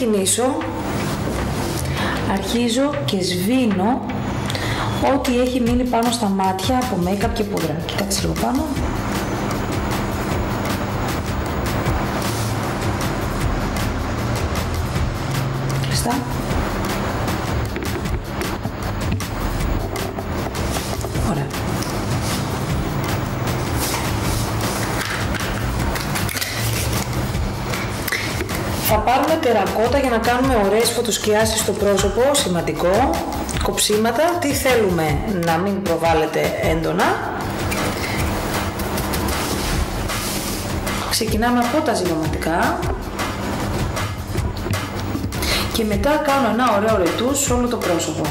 ξεκινήσω, αρχίζω και σβήνω ό,τι έχει μείνει πάνω στα μάτια από make-up και πούδρα. Κοιτάξτε λίγο πάνω. Κλειστά. Ωραία. Θα πάρουμε τερακότα για να κάνουμε ωραίες φωτοσκιάσεις στο πρόσωπο, σημαντικό. Κοψίματα, τι θέλουμε να μην προβάλλεται έντονα. Ξεκινάμε από τα ζυγωματικά και μετά κάνω ένα ωραίο ρετούς σε όλο το πρόσωπο.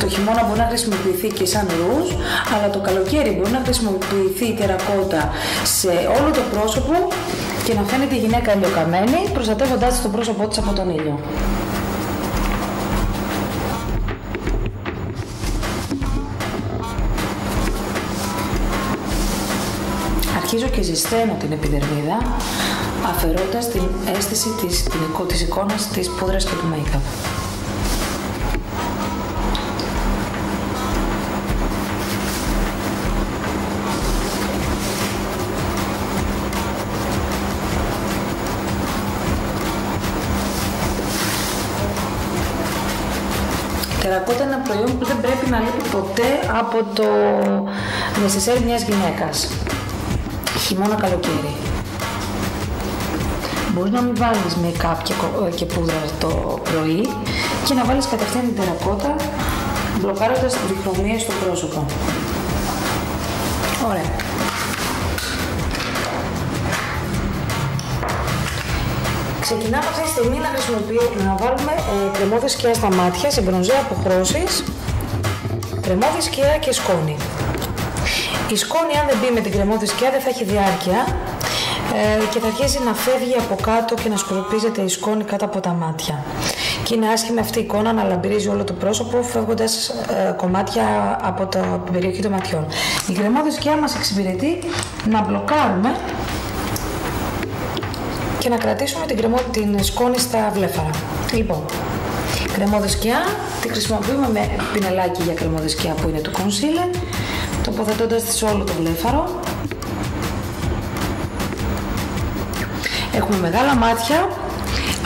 Το χειμώνα μπορεί να χρησιμοποιηθεί και σαν ρούζ, αλλά το καλοκαίρι μπορεί να χρησιμοποιηθεί η τερακότα σε όλο το πρόσωπο και να φαίνεται η γυναίκα ηλιοκαμένη, προστατεύοντάς το πρόσωπό της από τον ήλιο. Αρχίζω και ζεσταίνω την επιδερμίδα, αφαιρώντας την αίσθηση της εικόνας της πούδρας και του make-up. Η τερακότα είναι ένα προϊόν που δεν πρέπει να λείπει ποτέ από το νεσεσέρ μιας γυναίκας. Χειμώνα καλοκαίρι. Μπορείς να μην βάλεις make-up και πούδρα το πρωί και να βάλεις κατευθείαν την τερακότα, μπλοκάροντας τις διχρωμίες στο πρόσωπο. Ωραία. Ξεκινάμε αυτή τη στιγμή να βάλουμε κρεμώδη σκιά στα μάτια, σε μπρονζέ αποχρώσεις, κρεμώδη σκιά και σκόνη. Η σκόνη, αν δεν μπει με την κρεμώδη σκιά, δεν θα έχει διάρκεια και θα αρχίσει να φεύγει από κάτω και να σκορπίζεται η σκόνη κάτω από τα μάτια. Και είναι άσχημη αυτή η εικόνα να λαμπυρίζει όλο το πρόσωπο, φεύγοντας κομμάτια από την περιοχή των ματιών. Η κρεμώδη σκιά μας εξυπηρετεί να μπλοκάρουμε και να κρατήσουμε την σκόνη στα βλέφαρα. Λοιπόν, κρεμώδη σκιά τη χρησιμοποιούμε με πινελάκι για κρεμώδη σκιά που είναι το concealer, τοποθετώντας τη σε όλο το βλέφαρο. Έχουμε μεγάλα μάτια.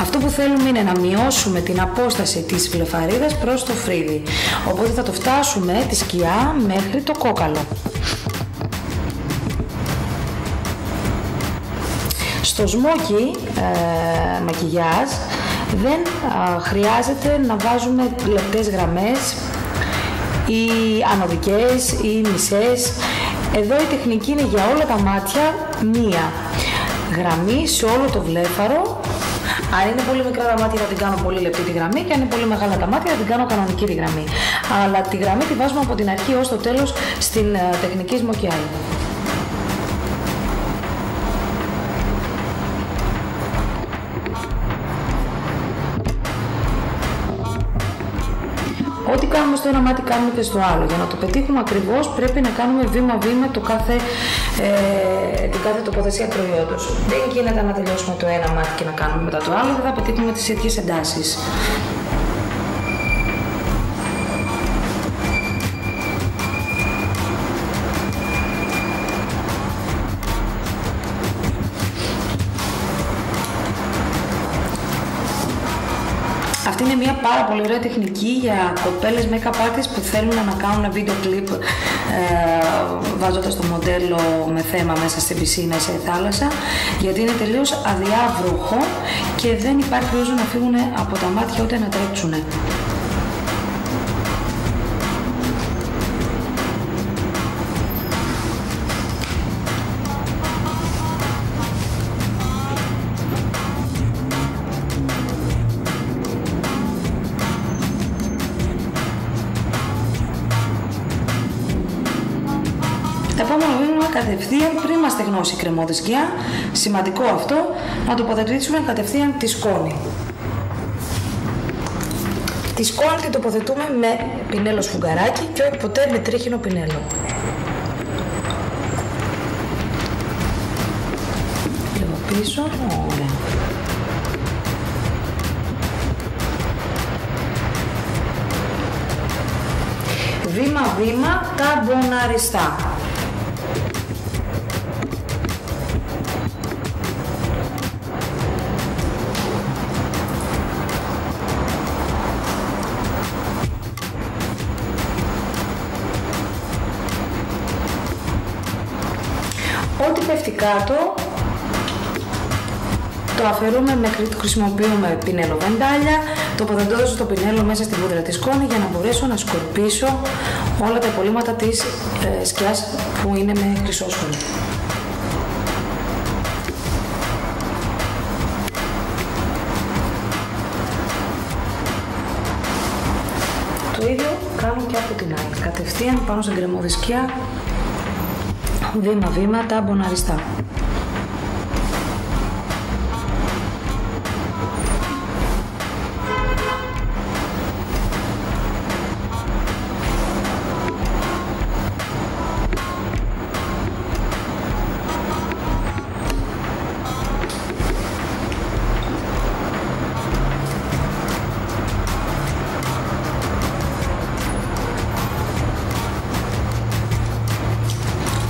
Αυτό που θέλουμε είναι να μειώσουμε την απόσταση της βλεφαρίδας προς το φρύδι. Οπότε θα το φτάσουμε τη σκιά μέχρι το κόκαλο. Στο σμόκι μακιγιάζ δεν χρειάζεται να βάζουμε λεπτές γραμμές ή ανωδικές ή μισές. Εδώ η τεχνική είναι για όλα τα μάτια μία γραμμή σε όλο το βλέφαρο. Αν είναι πολύ μικρά τα μάτια θα την κάνω πολύ λεπτή τη γραμμή και αν είναι πολύ μεγάλα τα μάτια θα την κάνω κανονική τη γραμμή. Αλλά τη γραμμή τη βάζουμε από την αρχή ως το τέλος στην τεχνική σμοκιάζ. Ό,τι κάνουμε στο ένα μάτι κάνουμε και στο άλλο. Για να το πετύχουμε ακριβώς πρέπει να κάνουμε βήμα-βήμα την κάθε τοποθεσία προϊόντος. Δεν γίνεται να τελειώσουμε το ένα μάτι και να κάνουμε μετά το άλλο, δεν θα πετύχουμε τις ίδιες εντάσεις. Αυτή είναι μια πάρα πολύ ωραία τεχνική για κοπέλες make-up artists που θέλουν να κάνουν ένα βίντεο κλιπ βάζοντας το μοντέλο με θέμα μέσα στην πισίνα ή σε θάλασσα, γιατί είναι τελείως αδιάβροχο και δεν υπάρχει λόγος να φύγουν από τα μάτια ούτε να τρέξουν. Επόμενο βήμα κατευθείαν πριν μας στεγνώσει η κρεμώδη σκιά, σημαντικό αυτό, να τοποθετήσουμε κατευθείαν τη σκόνη. Τη σκόνη την τοποθετούμε με πινέλο σφουγγαράκι και όχι ποτέ με τρίχινο πινέλο. Λοιπόν, πίσω. Ωραία. Βήμα-βήμα ταμποναριστά. Ό,τι πέφτει κάτω το αφαιρούμε, χρησιμοποιούμε πινέλο βεντάλια, τοποθετώντας το πινέλο μέσα στην πούδρα της σκόνη για να μπορέσω να σκορπίσω όλα τα υπολείμματα της σκιάς που είναι με χρυσόσχολο. Το ίδιο κάνω και από την άλλη, κατευθείαν πάνω στην κρεμώδη σκιά, βήμα-βήμα ταμποναριστά.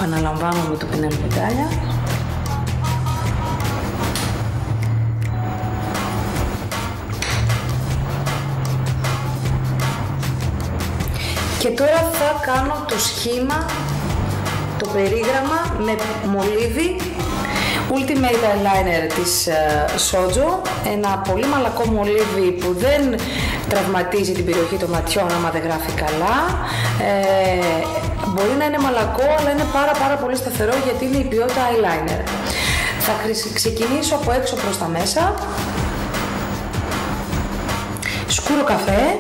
Επαναλαμβάνω με το πινέλο βεντάλια. Και τώρα θα κάνω το σχήμα, το περίγραμμα με μολύβι Ultimate Eyeliner της Sojo, ένα πολύ μαλακό μολύβι που δεν τραυματίζει την περιοχή των ματιών άμα δεν γράφει καλά. Μπορεί να είναι μαλακό, αλλά είναι πάρα πολύ σταθερό γιατί είναι η ποιότητα eyeliner. Θα ξεκινήσω από έξω προς τα μέσα. Σκούρο καφέ.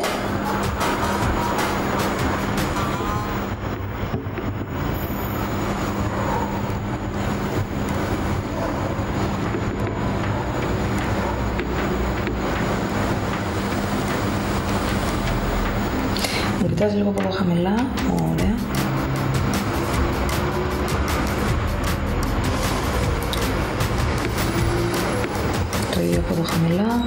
Μου κοιτάζει λίγο από εδώ χαμηλά. Ωραία. Το ίδιο από εδώ χαμηλά.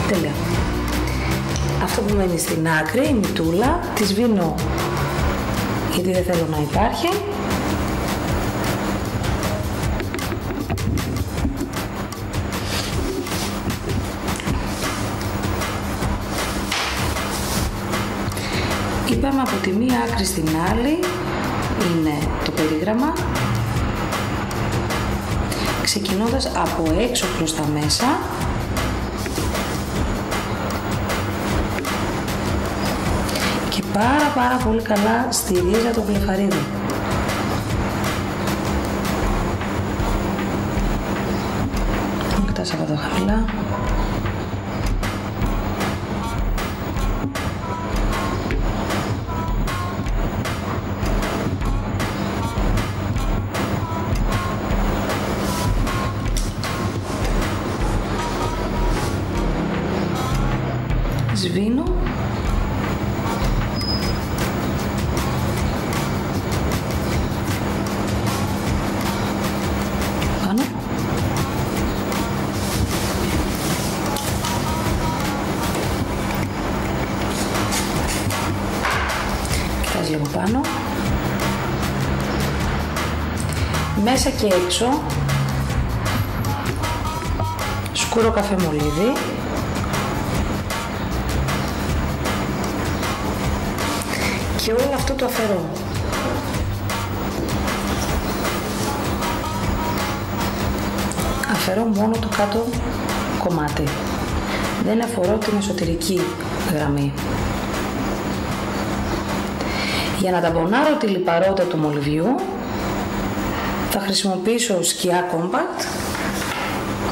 Τέλεια. Αυτό που μένει στην άκρη, η μυτούλα, τη σβήνω γιατί δεν θέλω να υπάρχει. Είπαμε από τη μία άκρη στην άλλη είναι το περίγραμμα, ξεκινώντας από έξω προς τα μέσα, και πάρα πολύ καλά στη ρίζα του βλεφαρίδου. Μου κοιτάς από εδώ χαμηλά. Σβήνω. Πάνω. Κοιτάς λίγο πάνω. Μέσα και έξω σκούρο καφέ μολύβι. Και όλο αυτό το αφαιρώ. Αφαιρώ μόνο το κάτω κομμάτι. Δεν αφορώ την εσωτερική γραμμή. Για να ταμπονάρω τη λιπαρότητα του μολυβιού θα χρησιμοποιήσω σκιά compact